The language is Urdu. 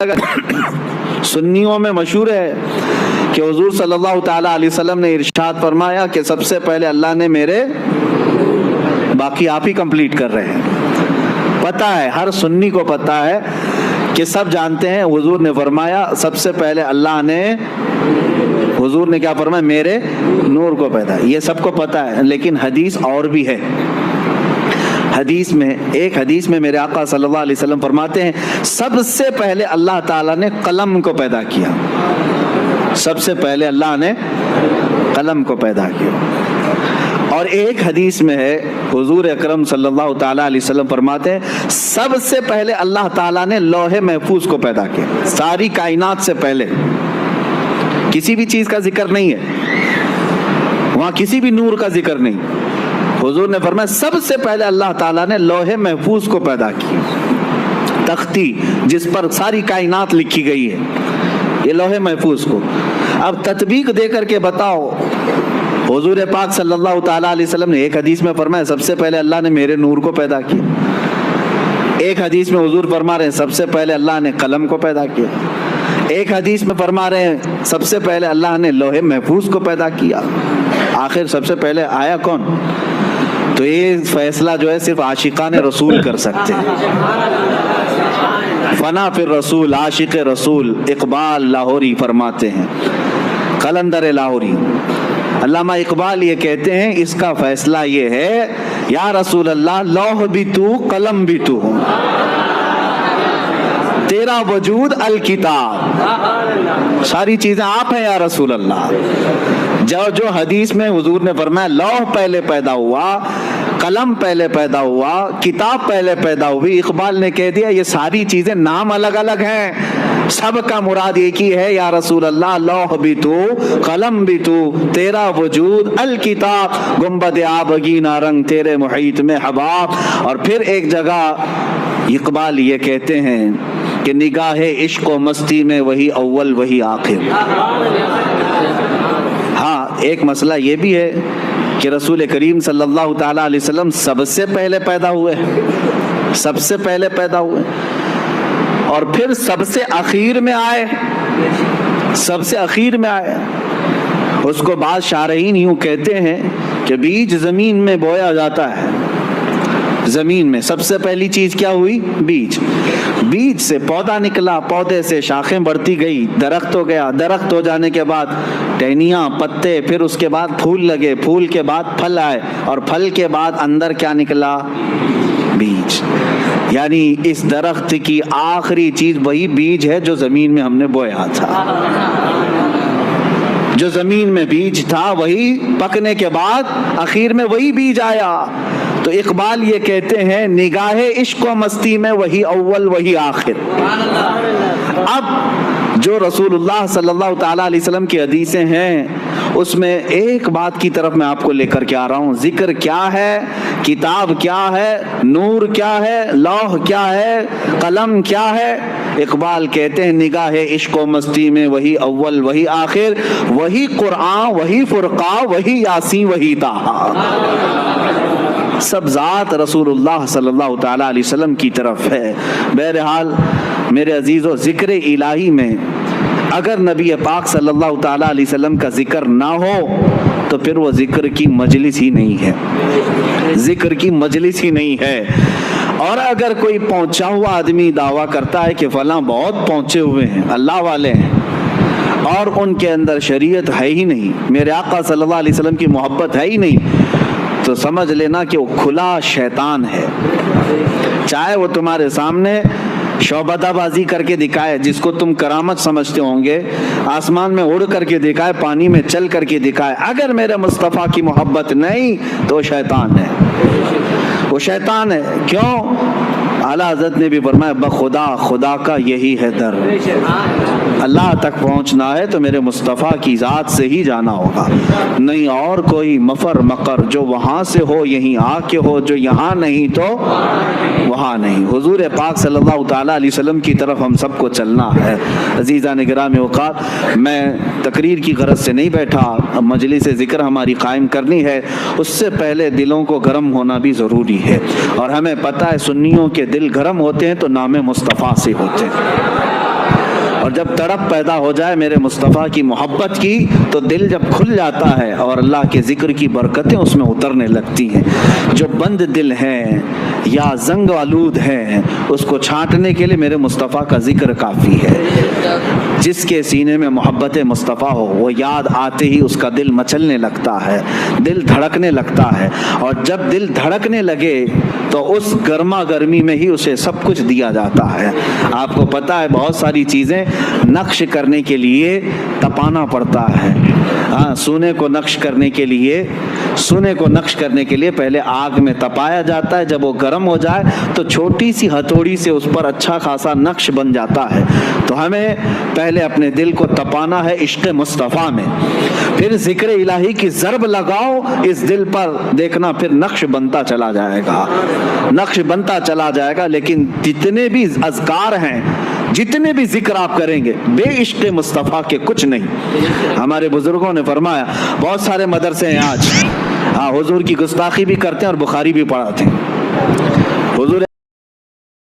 سنیوں میں مشہور ہے کہ حضور صلی اللہ تعالیٰ علیہ وسلم نے ارشاد فرمایا کہ سب سے پہلے اللہ نے میرے، باقی آپ ہی کمپلیٹ کر رہے ہیں. پتہ ہے، ہر سنی کو پتہ ہے کہ سب جانتے ہیں حضور نے فرمایا سب سے پہلے اللہ نے، حضور نے کیا فرمایا؟ میرے نور کو پیدا. یہ سب کو پتہ ہے، لیکن حدیث اور بھی ہے. ایک حدیث میں میرے آقا صلی اللہ علیہ وسلم فرماتے ہیں سب سے پہلے اللہ تعالیٰ نے قلم کو پیدا کیا. سب سے پہلے اللہ نے قلم کو پیدا کیا. اور ایک حدیث میں ہے حضور اکرم صلی اللہ تعالیٰ علیہ وسلم فرماتے ہیں سب سے پہلے اللہ تعالیٰ نے لوح محفوظ کو پیدا کیا. ساری کائنات سے پہلے کسی بھی چیز کا ذکر نہیں ہے وہاں، کسی بھی نور کا ذکر نہیں. حضور نے فرمایا سب سے پہلے اللہ تعالیٰ نے لوح محفوظ کو پیدا کیا. تختی جس پر ساری کائنات لکھی گئی ہے، یہ لوح محفوظ کو. اب تطبیق دے کر کے بتاؤ، حضور پاک صلی اللہ تعالیٰ علیہ وسلم نے ایک حدیث میں فرمایا سب سے پہلے اللہ نے میرے نور کو پیدا کیا. ایک حدیث میں حضور فرما رہے ہیں سب سے پہلے اللہ نے قلم کو پیدا کیا. ایک حدیث میں فرما رہے ہیں سب سے پہلے اللہ نے لوح محفوظ کو پیدا کیا. آخر سب سے پہلے آیا کون؟ تو یہ فیصلہ جو ہے صرف عاشقان رسول کر سکتے ہیں. فنا فی الرسول، عاشق رسول اقبال لاہوری فرماتے ہیں، قلندر لاہوری علامہ اقبال یہ کہتے ہیں اس کا فیصلہ یہ ہے یا رسول اللہ لوح بھی تو قلم بھی تو، تیرا وجود الکتاب، ساری چیزیں آپ ہیں یا رسول اللہ. جو حدیث میں حضور نے فرمایا لوح پہلے پیدا ہوا، قلم پہلے پیدا ہوا، کتاب پہلے پیدا ہوئی، اقبال نے کہہ دیا یہ ساری چیزیں نام الگ الگ ہیں، سب کا مراد ایک ہی ہے یا رسول اللہ لوح بھی تو قلم بھی تو، تیرا وجود الکتاب، گنبد آبگینہ رنگ تیرے محیط میں حباب. اور پھر ایک جگہ اقبال یہ کہتے ہیں کہ نگاہ عشق و مستی میں وہی اول وہی آخر. ہاں ایک مسئلہ یہ بھی ہے کہ رسول کریم صلی اللہ تعالیٰ علیہ وسلم سب سے پہلے پیدا ہوئے، سب سے پہلے پیدا ہوئے، اور پھر سب سے اخیر میں آئے، سب سے اخیر میں آئے. اس کو بعض شارحین یوں کہتے ہیں کہ بیج زمین میں بویا جاتا ہے، زمین میں سب سے پہلی چیز کیا ہوئی؟ بیج. بیج سے پودا نکلا، پودے سے شاخیں بڑھتی گئی، درخت ہو گیا، درخت ہو جانے کے بعد ٹہنیاں، پتے، پھر اس کے بعد پھول لگے، پھول کے بعد پھل آئے، اور پھل کے بعد اندر کیا نکلا؟ بیج. یعنی اس درخت کی آخری چیز وہی بیج ہے جو زمین میں ہم نے بویا تھا. جو زمین میں بیج تھا وہی پکنے کے بعد آخر میں وہی بیج آیا. تو اقبال یہ کہتے ہیں نگاہ عشق و مستی میں وہی اول وہی آخر. اب جو رسول اللہ صلی اللہ تعالیٰ علیہ وسلم کی حدیثیں ہیں اس میں ایک بات کی طرف میں آپ کو لے کر کے آ رہا ہوں. ذکر کیا ہے، کتاب کیا ہے، نور کیا ہے، لوح کیا ہے، قلم کیا ہے؟ اقبال کہتے ہیں نگاہ عشق و مستی میں وہی اول وہی آخر، وہی قرآن وہی فرقہ وہی یاسین وہی طٰہٰ. سب ذات رسول اللہ صلی اللہ تعالیٰ علیہ وسلم کی طرف ہے. بہرحال میرے عزیزو، ذکر الہی میں اگر نبی پاک صلی اللہ تعالیٰ علیہ وسلم کا ذکر نہ ہو تو پھر وہ ذکر کی مجلس ہی نہیں ہے، ذکر کی مجلس ہی نہیں ہے. اور اگر کوئی پہنچا ہوا آدمی دعویٰ کرتا ہے کہ فلاں بہت پہنچے ہوئے ہیں، اللہ والے ہیں، اور ان کے اندر شریعت ہے ہی نہیں، میرے آقا صلی اللہ علیہ وسلم کی محبت ہے ہی نہیں، تو سمجھ لینا کہ وہ کھلا شیطان ہے. چاہے وہ تمہارے سامنے شعبدہ بازی کر کے دکھائے، جس کو تم کرامت سمجھتے ہوں گے، آسمان میں اڑ کر کے دکھائے، پانی میں چل کر کے دکھائے، اگر میرے مصطفیٰ کی محبت نہیں تو وہ شیطان ہے، وہ شیطان ہے. کیوں؟ اعلیٰ حضرت نے بھی فرمایا بخدا خدا کا یہی ہے در. اللہ تک پہنچنا ہے تو میرے مصطفیٰ کی ذات سے ہی جانا ہوگا، نہیں اور کوئی مفر مقر جو وہاں سے ہو یہیں آ کے ہو، جو یہاں نہیں تو وہاں نہیں. حضور پاک صلی اللہ تعالیٰ علیہ وسلم کی طرف ہم سب کو چلنا ہے. عزیزان گرامی اوقات، میں تقریر کی غرض سے نہیں بیٹھا، اب مجلس ذکر ہماری قائم کرنی ہے. اس سے پہلے دلوں کو گرم ہونا بھی ضروری ہے، اور ہمیں پتہ ہے سنیوں کے دل گرم ہوتے ہیں تو نام مصطفیٰ سے ہوتے ہیں. اور جب تڑپ پیدا ہو جائے میرے مصطفیٰ کی محبت کی تو دل جب کھل جاتا ہے اور اللہ کے ذکر کی برکتیں اس میں اترنے لگتی ہیں. جو بند دل ہیں یا زنگ آلود ہیں اس کو چھانٹنے کے لیے میرے مصطفیٰ کا ذکر کافی ہے. جس کے سینے میں محبت مصطفیٰ ہو وہ یاد آتے ہی اس کا دل مچلنے لگتا ہے, دل دھڑکنے لگتا ہے, اور جب دل دھڑکنے لگے تو اس گرما گرمی میں ہی اسے سب کچھ دیا جاتا ہے. آپ کو پتہ ہے بہت ساری چیزیں نقش کرنے کے لیے تپانا پڑتا ہے. سونے کو نقش کرنے کے لیے پہلے آگ میں تپایا جاتا ہے. جب وہ گرم ہو جائے تو چھوٹی سی ہتھوڑی سے اس پر اچھا خاصا نقش بن جاتا ہے. تو ہمیں پہلے اپنے دل کو تپانا ہے عشق مصطفیٰ میں, پھر ذکر الہی کی ضرب لگاؤ اس دل پر, دیکھنا پھر نقش بنتا چلا جائے گا. لیکن جتنے بھی اذکار ہیں, جتنے بھی ذکر آپ کریں گے بے عشق مصطفیٰ کے کچھ نہیں. ہمارے بزرگوں نے فرمایا بہت سارے مدرسے ہیں آج حضور کی گستاخی بھی کرتے ہیں اور بخاری بھی پڑھاتے ہیں. حضور